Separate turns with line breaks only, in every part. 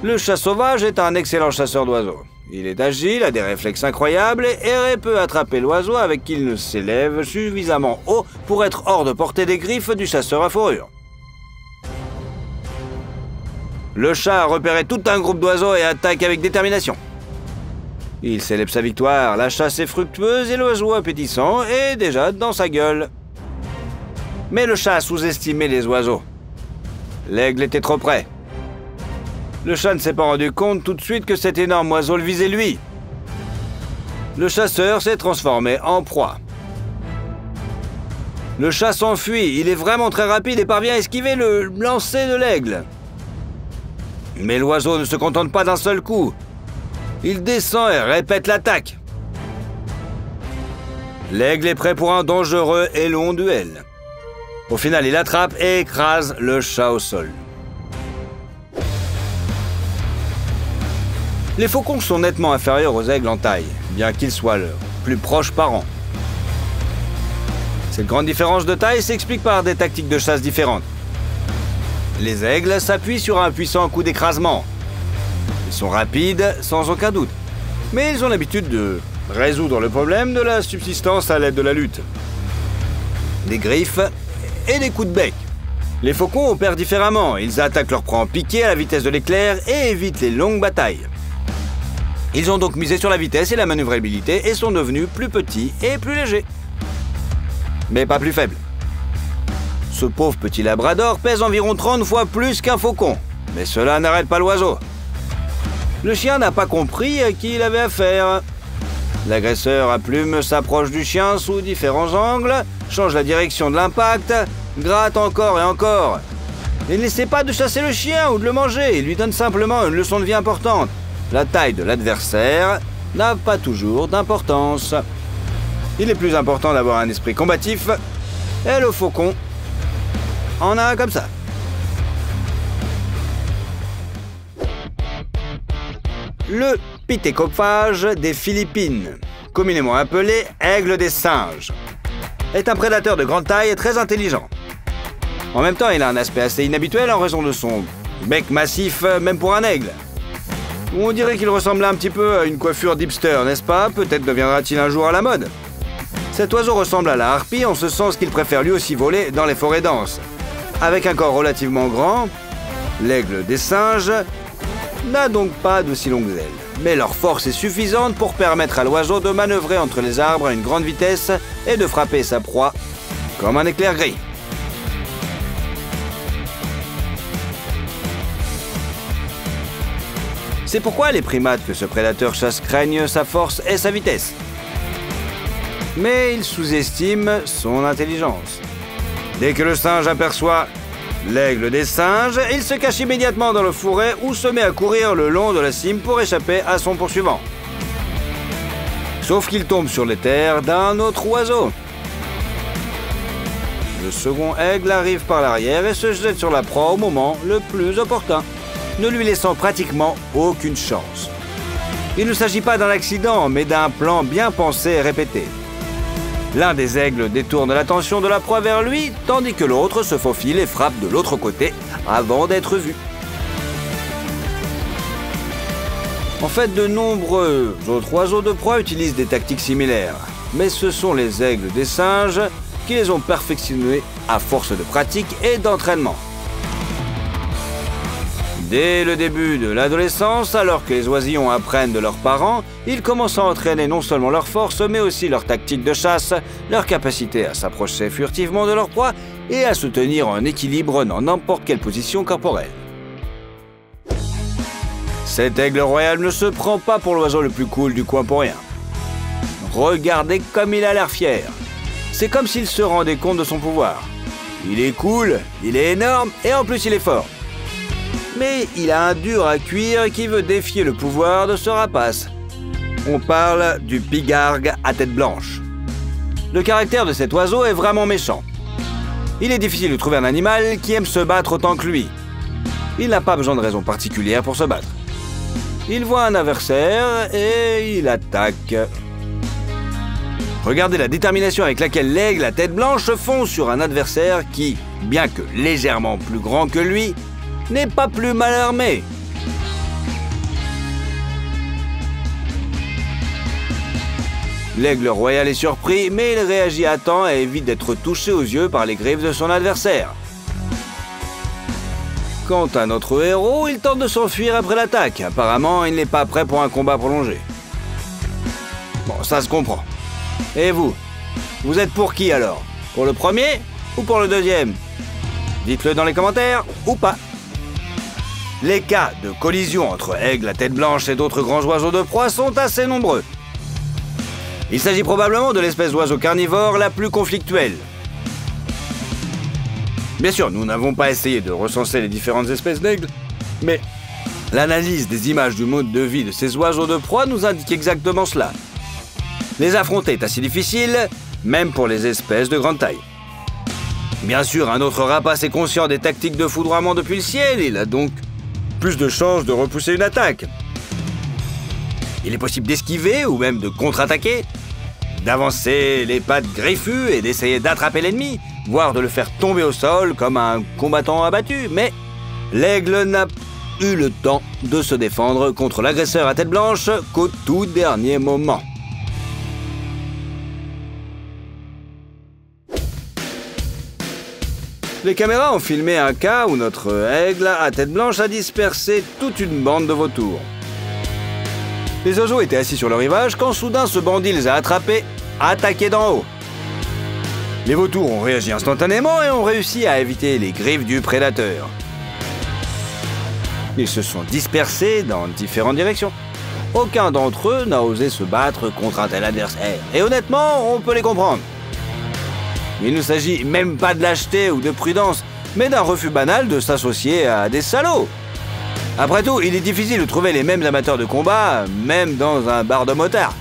Le chat sauvage est un excellent chasseur d'oiseaux. Il est agile, a des réflexes incroyables et peut attraper l'oiseau avec qui il ne s'élève suffisamment haut pour être hors de portée des griffes du chasseur à fourrure. Le chat a repéré tout un groupe d'oiseaux et attaque avec détermination. Il célèbre sa victoire, la chasse est fructueuse et l'oiseau appétissant est déjà dans sa gueule. Mais le chat a sous-estimé les oiseaux. L'aigle était trop près. Le chat ne s'est pas rendu compte tout de suite que cet énorme oiseau le visait lui. Le chasseur s'est transformé en proie. Le chat s'enfuit, il est vraiment très rapide et parvient à esquiver le lancer de l'aigle. Mais l'oiseau ne se contente pas d'un seul coup. Il descend et répète l'attaque. L'aigle est prêt pour un dangereux et long duel. Au final, il attrape et écrase le chat au sol. Les faucons sont nettement inférieurs aux aigles en taille, bien qu'ils soient leurs plus proches parents. Cette grande différence de taille s'explique par des tactiques de chasse différentes. Les aigles s'appuient sur un puissant coup d'écrasement. Ils sont rapides, sans aucun doute. Mais ils ont l'habitude de résoudre le problème de la subsistance à l'aide de la lutte. Des griffes et des coups de bec. Les faucons opèrent différemment. Ils attaquent leur proie en piqué à la vitesse de l'éclair et évitent les longues batailles. Ils ont donc misé sur la vitesse et la manœuvrabilité et sont devenus plus petits et plus légers. Mais pas plus faibles. Ce pauvre petit labrador pèse environ 30 fois plus qu'un faucon. Mais cela n'arrête pas l'oiseau. Le chien n'a pas compris à qui il avait affaire. L'agresseur à plumes s'approche du chien sous différents angles, change la direction de l'impact, gratte encore et encore. Il n'essaie pas de chasser le chien ou de le manger, il lui donne simplement une leçon de vie importante. La taille de l'adversaire n'a pas toujours d'importance. Il est plus important d'avoir un esprit combatif, et le faucon en a un comme ça. Le pitécophage des Philippines, communément appelé aigle des singes, est un prédateur de grande taille et très intelligent. En même temps, il a un aspect assez inhabituel en raison de son bec massif, même pour un aigle. On dirait qu'il ressemble un petit peu à une coiffure d'hipster, n'est-ce pas? Peut-être deviendra-t-il un jour à la mode. Cet oiseau ressemble à la harpie en ce sens qu'il préfère lui aussi voler dans les forêts denses. Avec un corps relativement grand, l'aigle des singes n'a donc pas de si longues ailes. Mais leur force est suffisante pour permettre à l'oiseau de manœuvrer entre les arbres à une grande vitesse et de frapper sa proie comme un éclair gris. C'est pourquoi les primates que ce prédateur chasse craignent sa force et sa vitesse. Mais ils sous-estiment son intelligence. Dès que le singe aperçoit l'aigle des singes, il se cache immédiatement dans le fourré ou se met à courir le long de la cime pour échapper à son poursuivant. Sauf qu'il tombe sur les terres d'un autre oiseau. Le second aigle arrive par l'arrière et se jette sur la proie au moment le plus opportun, ne lui laissant pratiquement aucune chance. Il ne s'agit pas d'un accident, mais d'un plan bien pensé et répété. L'un des aigles détourne l'attention de la proie vers lui, tandis que l'autre se faufile et frappe de l'autre côté avant d'être vu. En fait, de nombreux autres oiseaux de proie utilisent des tactiques similaires, mais ce sont les aigles des singes qui les ont perfectionnés à force de pratique et d'entraînement. Dès le début de l'adolescence, alors que les oisillons apprennent de leurs parents, ils commencent à entraîner non seulement leur force, mais aussi leur tactique de chasse, leur capacité à s'approcher furtivement de leur proie et à se tenir en équilibre dans n'importe quelle position corporelle. Cet aigle royal ne se prend pas pour l'oiseau le plus cool du coin pour rien. Regardez comme il a l'air fier. C'est comme s'il se rendait compte de son pouvoir. Il est cool, il est énorme et en plus il est fort. Mais il a un dur à cuire qui veut défier le pouvoir de ce rapace. On parle du pigargue à tête blanche. Le caractère de cet oiseau est vraiment méchant. Il est difficile de trouver un animal qui aime se battre autant que lui. Il n'a pas besoin de raison particulière pour se battre. Il voit un adversaire et il attaque. Regardez la détermination avec laquelle l'aigle à tête blanche fonce sur un adversaire qui, bien que légèrement plus grand que lui, n'est pas plus mal armé. L'aigle royal est surpris, mais il réagit à temps et évite d'être touché aux yeux par les griffes de son adversaire. Quant à notre héros, il tente de s'enfuir après l'attaque. Apparemment, il n'est pas prêt pour un combat prolongé. Bon, ça se comprend. Et vous? Vous êtes pour qui alors? Pour le premier ou pour le deuxième? Dites-le dans les commentaires ou pas. Les cas de collision entre aigles à tête blanche et d'autres grands oiseaux de proie sont assez nombreux. Il s'agit probablement de l'espèce d'oiseau carnivore la plus conflictuelle. Bien sûr, nous n'avons pas essayé de recenser les différentes espèces d'aigles, mais l'analyse des images du mode de vie de ces oiseaux de proie nous indique exactement cela. Les affronter est assez difficile, même pour les espèces de grande taille. Bien sûr, un autre rapace est conscient des tactiques de foudroiement depuis le ciel, il a donc plus de chances de repousser une attaque. Il est possible d'esquiver ou même de contre-attaquer, d'avancer les pattes griffues et d'essayer d'attraper l'ennemi, voire de le faire tomber au sol comme un combattant abattu, mais l'aigle n'a eu le temps de se défendre contre l'agresseur à tête blanche qu'au tout dernier moment. Les caméras ont filmé un cas où notre aigle à tête blanche a dispersé toute une bande de vautours. Les oiseaux étaient assis sur le rivage quand soudain ce bandit les a attrapés, attaqués d'en haut. Les vautours ont réagi instantanément et ont réussi à éviter les griffes du prédateur. Ils se sont dispersés dans différentes directions. Aucun d'entre eux n'a osé se battre contre un tel adversaire. Et honnêtement, on peut les comprendre. Il ne s'agit même pas de lâcheté ou de prudence, mais d'un refus banal de s'associer à des salauds. Après tout, il est difficile de trouver les mêmes amateurs de combat, même dans un bar de motards.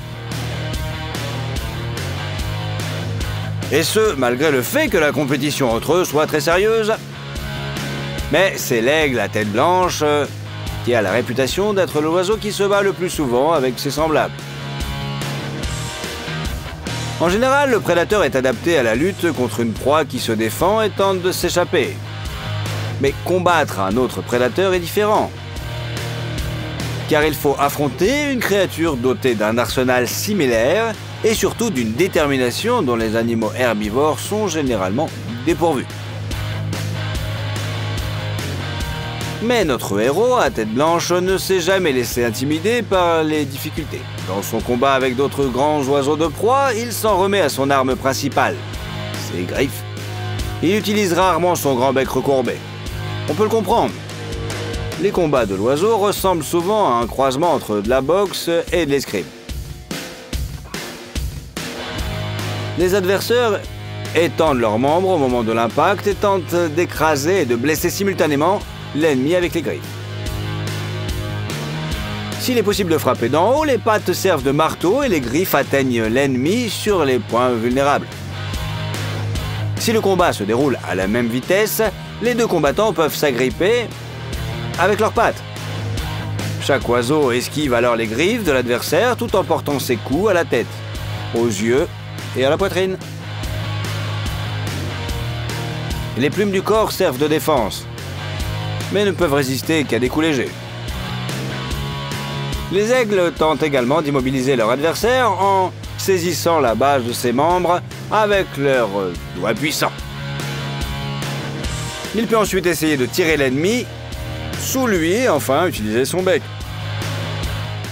Et ce, malgré le fait que la compétition entre eux soit très sérieuse. Mais c'est l'aigle à tête blanche qui a la réputation d'être l'oiseau qui se bat le plus souvent avec ses semblables. En général, le prédateur est adapté à la lutte contre une proie qui se défend et tente de s'échapper. Mais combattre un autre prédateur est différent. Car il faut affronter une créature dotée d'un arsenal similaire et surtout d'une détermination dont les animaux herbivores sont généralement dépourvus. Mais notre héros à tête blanche ne s'est jamais laissé intimider par les difficultés. Dans son combat avec d'autres grands oiseaux de proie, il s'en remet à son arme principale, ses griffes. Il utilise rarement son grand bec recourbé. On peut le comprendre. Les combats de l'oiseau ressemblent souvent à un croisement entre de la boxe et de l'escrime. Les adversaires étendent leurs membres au moment de l'impact et tentent d'écraser et de blesser simultanément l'ennemi avec les griffes. S'il est possible de frapper d'en haut, les pattes servent de marteau et les griffes atteignent l'ennemi sur les points vulnérables. Si le combat se déroule à la même vitesse, les deux combattants peuvent s'agripper avec leurs pattes. Chaque oiseau esquive alors les griffes de l'adversaire tout en portant ses coups à la tête, aux yeux et à la poitrine. Les plumes du corps servent de défense, mais ne peuvent résister qu'à des coups légers. Les aigles tentent également d'immobiliser leur adversaire en saisissant la base de ses membres avec leurs doigts puissants. Il peut ensuite essayer de tirer l'ennemi sous lui et enfin utiliser son bec.